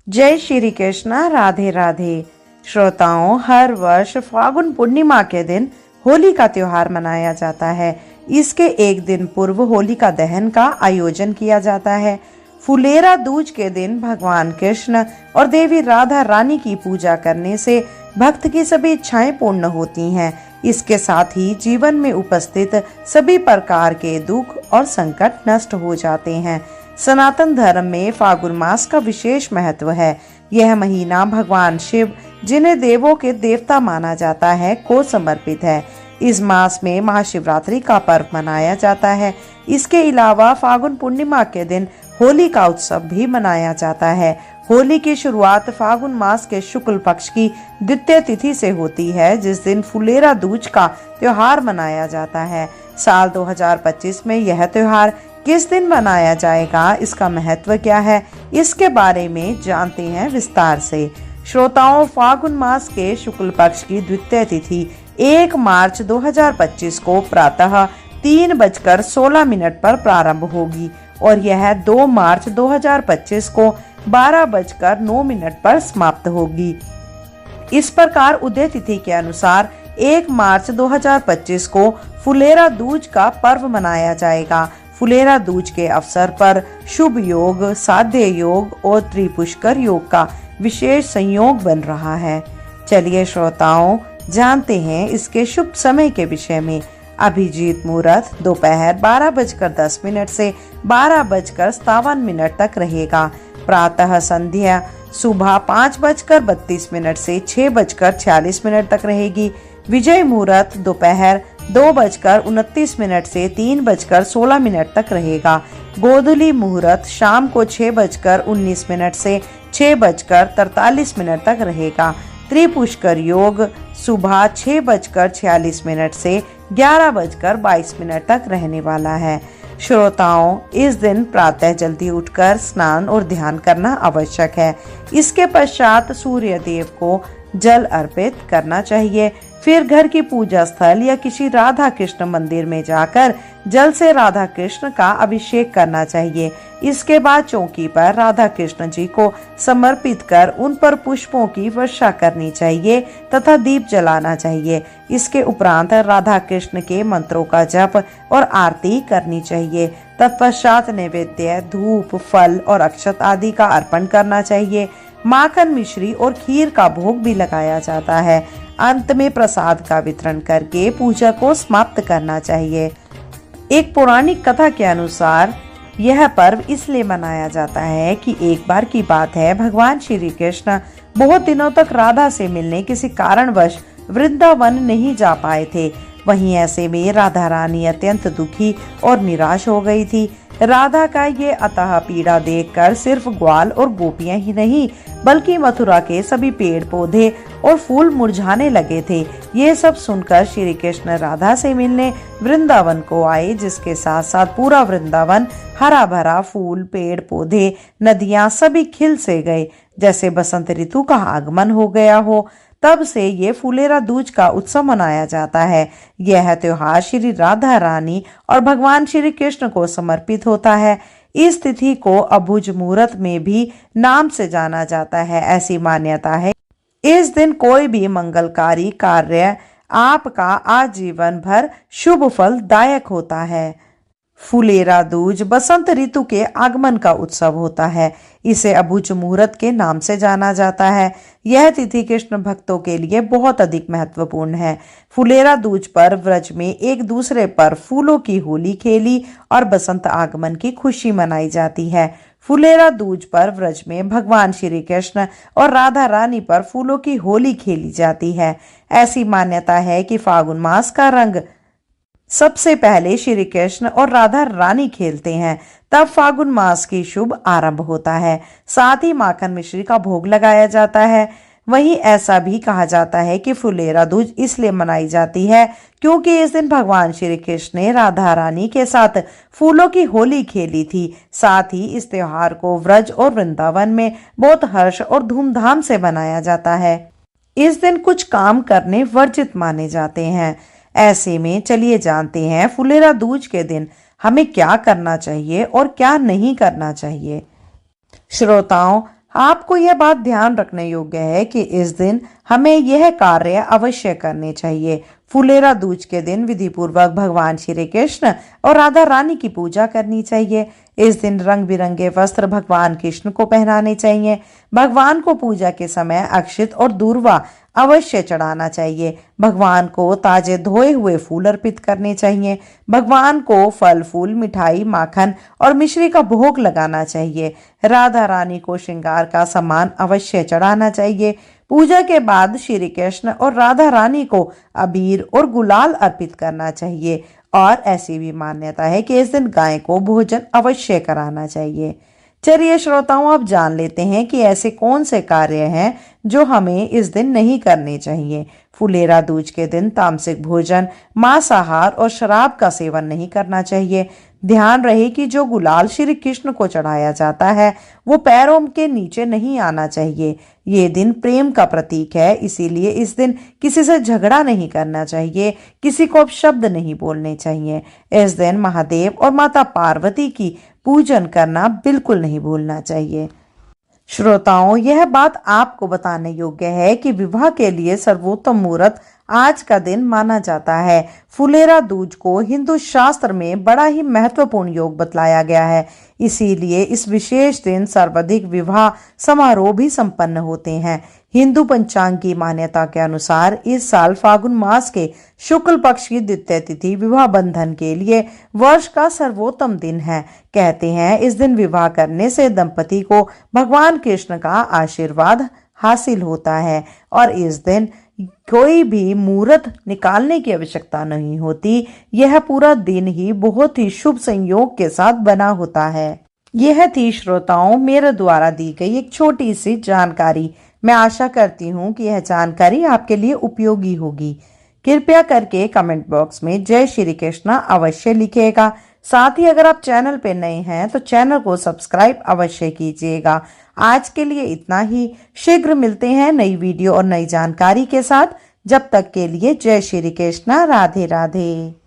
जय श्री कृष्णा। राधे राधे। श्रोताओं, हर वर्ष फागुन पूर्णिमा के दिन होली का त्योहार मनाया जाता है। इसके एक दिन पूर्व होलिका दहन का आयोजन किया जाता है। फुलेरा दूज के दिन भगवान कृष्ण और देवी राधा रानी की पूजा करने से भक्त की सभी इच्छाएं पूर्ण होती हैं। इसके साथ ही जीवन में उपस्थित सभी प्रकार के दुख और संकट नष्ट हो जाते हैं। सनातन धर्म में फागुन मास का विशेष महत्व है। यह महीना भगवान शिव, जिन्हें देवों के देवता माना जाता है, को समर्पित है। इस मास में महाशिवरात्रि का पर्व मनाया जाता है। इसके अलावा फागुन पूर्णिमा के दिन होली का उत्सव भी मनाया जाता है। होली की शुरुआत फागुन मास के शुक्ल पक्ष की द्वितीय तिथि से होती है, जिस दिन फुलेरा दूज का त्योहार मनाया जाता है। साल 2025 में यह त्योहार किस दिन मनाया जाएगा, इसका महत्व क्या है, इसके बारे में जानते हैं विस्तार से। श्रोताओं, फागुन मास के शुक्ल पक्ष की द्वितीय तिथि 1 मार्च 2025 को प्रातः 3:16 पर प्रारंभ होगी और यह 2 मार्च 2025 को 12:09 पर समाप्त होगी। इस प्रकार उदय तिथि के अनुसार 1 मार्च 2025 को फुलेरा दूज का पर्व मनाया जाएगा। फुलेरा दूज के अवसर पर शुभ योग, साध्य योग और त्रिपुष्कर योग का विशेष संयोग बन रहा है। चलिए श्रोताओं, जानते हैं इसके शुभ समय के विषय में। अभिजीत मुहूर्त दोपहर 12:10 से 12:57 तक रहेगा। प्रातः संध्या सुबह 5:32 से 6:46 तक रहेगी। विजय मुहूर्त दोपहर 2:29 से 3:16 तक रहेगा। गोधूली मुहूर्त शाम को 6:19 से 6:43 तक रहेगा। त्रिपुष्कर योग सुबह 6:46 से 11:22 तक रहने वाला है। श्रोताओं, इस दिन प्रातः जल्दी उठकर स्नान और ध्यान करना आवश्यक है। इसके पश्चात सूर्य देव को जल अर्पित करना चाहिए। फिर घर की पूजा स्थल या किसी राधा कृष्ण मंदिर में जाकर जल से राधा कृष्ण का अभिषेक करना चाहिए। इसके बाद चौकी पर राधा कृष्ण जी को समर्पित कर उन पर पुष्पों की वर्षा करनी चाहिए तथा दीप जलाना चाहिए। इसके उपरांत राधा कृष्ण के मंत्रों का जप और आरती करनी चाहिए। तत्पश्चात नैवेद्य, धूप, फल और अक्षत आदि का अर्पण करना चाहिए। माखन, मिश्री और खीर का भोग भी लगाया जाता है। अंत में प्रसाद का वितरण करके पूजा को समाप्त करना चाहिए। एक पौराणिक कथा के अनुसार यह पर्व इसलिए मनाया जाता है कि एक बार की बात है, भगवान श्री कृष्ण बहुत दिनों तक राधा से मिलने किसी कारणवश वृंदावन नहीं जा पाए थे। वहीं ऐसे में राधा रानी अत्यंत दुखी और निराश हो गई थी। राधा का ये अतः पीड़ा देखकर सिर्फ ग्वाल और गोपियां ही नहीं, बल्कि मथुरा के सभी पेड़ पौधे और फूल मुरझाने लगे थे। ये सब सुनकर श्री कृष्ण राधा से मिलने वृंदावन को आए, जिसके साथ साथ पूरा वृंदावन हरा भरा, फूल, पेड़ पौधे, नदियां सभी खिल से गए, जैसे बसंत ऋतु का आगमन हो गया हो। तब से ये फुलेरा दूज का उत्सव मनाया जाता है। यह त्योहार श्री राधा रानी और भगवान श्री कृष्ण को समर्पित होता है। इस तिथि को अभुज मुहूर्त में भी नाम से जाना जाता है। ऐसी मान्यता है इस दिन कोई भी मंगलकारी कार्य आपका आजीवन भर शुभ फल दायक होता है। फुलेरा दूज बसंत ऋतु के आगमन का उत्सव होता है। इसे अभुज मुहूर्त के नाम से जाना जाता है। यह तिथि कृष्ण भक्तों के लिए बहुत अधिक महत्वपूर्ण है। फुलेरा दूज पर व्रज में एक दूसरे पर फूलों की होली खेली और बसंत आगमन की खुशी मनाई जाती है। फुलेरा दूज पर व्रज में भगवान श्री कृष्ण और राधा रानी पर फूलों की होली खेली जाती है। ऐसी मान्यता है कि फागुन मास का रंग सबसे पहले श्री कृष्ण और राधा रानी खेलते हैं, तब फागुन मास की शुभ आरंभ होता है। साथ ही माखन मिश्री का भोग लगाया जाता है। वहीं ऐसा भी कहा जाता है कि फुलेरा दूज इसलिए मनाई जाती है क्योंकि इस दिन भगवान श्री कृष्ण ने राधा रानी के साथ फूलों की होली खेली थी। साथ ही इस त्योहार को व्रज और वृंदावन में बहुत हर्ष और धूमधाम से मनाया जाता है। इस दिन कुछ काम करने वर्जित माने जाते हैं। ऐसे में चलिए जानते हैं फुलेरा दूज के दिन हमें क्या करना चाहिए और क्या नहीं करना चाहिए। श्रोताओं, आपको यह बात ध्यान रखने योग्य है कि इस दिन हमें यह कार्य अवश्य करने चाहिए। फुलेरा दूज के दिन विधि पूर्वक भगवान श्री कृष्ण और राधा रानी की पूजा करनी चाहिए। इस दिन रंग बिरंगे वस्त्र भगवान कृष्ण को पहनाने चाहिए। भगवान को पूजा के समय अक्षित और दूर्वा अवश्य चढ़ाना चाहिए। भगवान को ताजे धोए हुए फूल अर्पित करने चाहिए। भगवान को फल फूल मिठाई माखन और मिश्री का भोग लगाना चाहिए। राधा रानी को श्रृंगार का सामान अवश्य चढ़ाना चाहिए। पूजा के बाद श्री कृष्ण और राधा रानी को अबीर और गुलाल अर्पित करना चाहिए। और ऐसी भी मान्यता है कि इस दिन गाय को भोजन अवश्य कराना चाहिए। चलिए श्रोताओं, अब जान लेते हैं कि ऐसे कौन से कार्य हैं जो हमें इस दिन नहीं करने चाहिए। फुलेरा दूज के दिन तामसिक भोजन, मांसाहार और शराब का सेवन नहीं करना चाहिए। ध्यान रहे कि जो गुलाल श्री कृष्ण को चढ़ाया जाता है वो पैरों के नीचे नहीं आना चाहिए। ये दिन प्रेम का प्रतीक है, इसीलिए इस दिन किसी से झगड़ा नहीं करना चाहिए, किसी को अपशब्द नहीं बोलने चाहिए। इस दिन महादेव और माता पार्वती की पूजन करना बिल्कुल नहीं भूलना चाहिए। श्रोताओं, यह बात आपको बताने योग्य है कि विवाह के लिए सर्वोत्तम मुहूर्त आज का दिन माना जाता है। फुलेरा दूज को हिंदू शास्त्र में बड़ा ही महत्वपूर्ण योग बतलाया गया है, इसीलिए इस विशेष दिन सर्वाधिक विवाह समारोह भी संपन्न होते हैं। हिंदू पंचांग की मान्यता के अनुसार इस साल फागुन मास के शुक्ल पक्ष की द्वितीय तिथि विवाह बंधन के लिए वर्ष का सर्वोत्तम दिन है। कहते हैं इस दिन विवाह करने से दंपति को भगवान कृष्ण का आशीर्वाद हासिल होता है और इस दिन कोई भी मुहूर्त निकालने की आवश्यकता नहीं होती। यह पूरा दिन ही बहुत ही शुभ संयोग के साथ बना होता है। यह थी श्रोताओं मेरे द्वारा दी गई एक छोटी सी जानकारी। मैं आशा करती हूँ कि यह जानकारी आपके लिए उपयोगी होगी। कृपया करके कमेंट बॉक्स में जय श्री कृष्णा अवश्य लिखिएगा। साथ ही अगर आप चैनल पे नए हैं तो चैनल को सब्सक्राइब अवश्य कीजिएगा। आज के लिए इतना ही। शीघ्र मिलते हैं नई वीडियो और नई जानकारी के साथ। जब तक के लिए जय श्री कृष्णा, राधे राधे।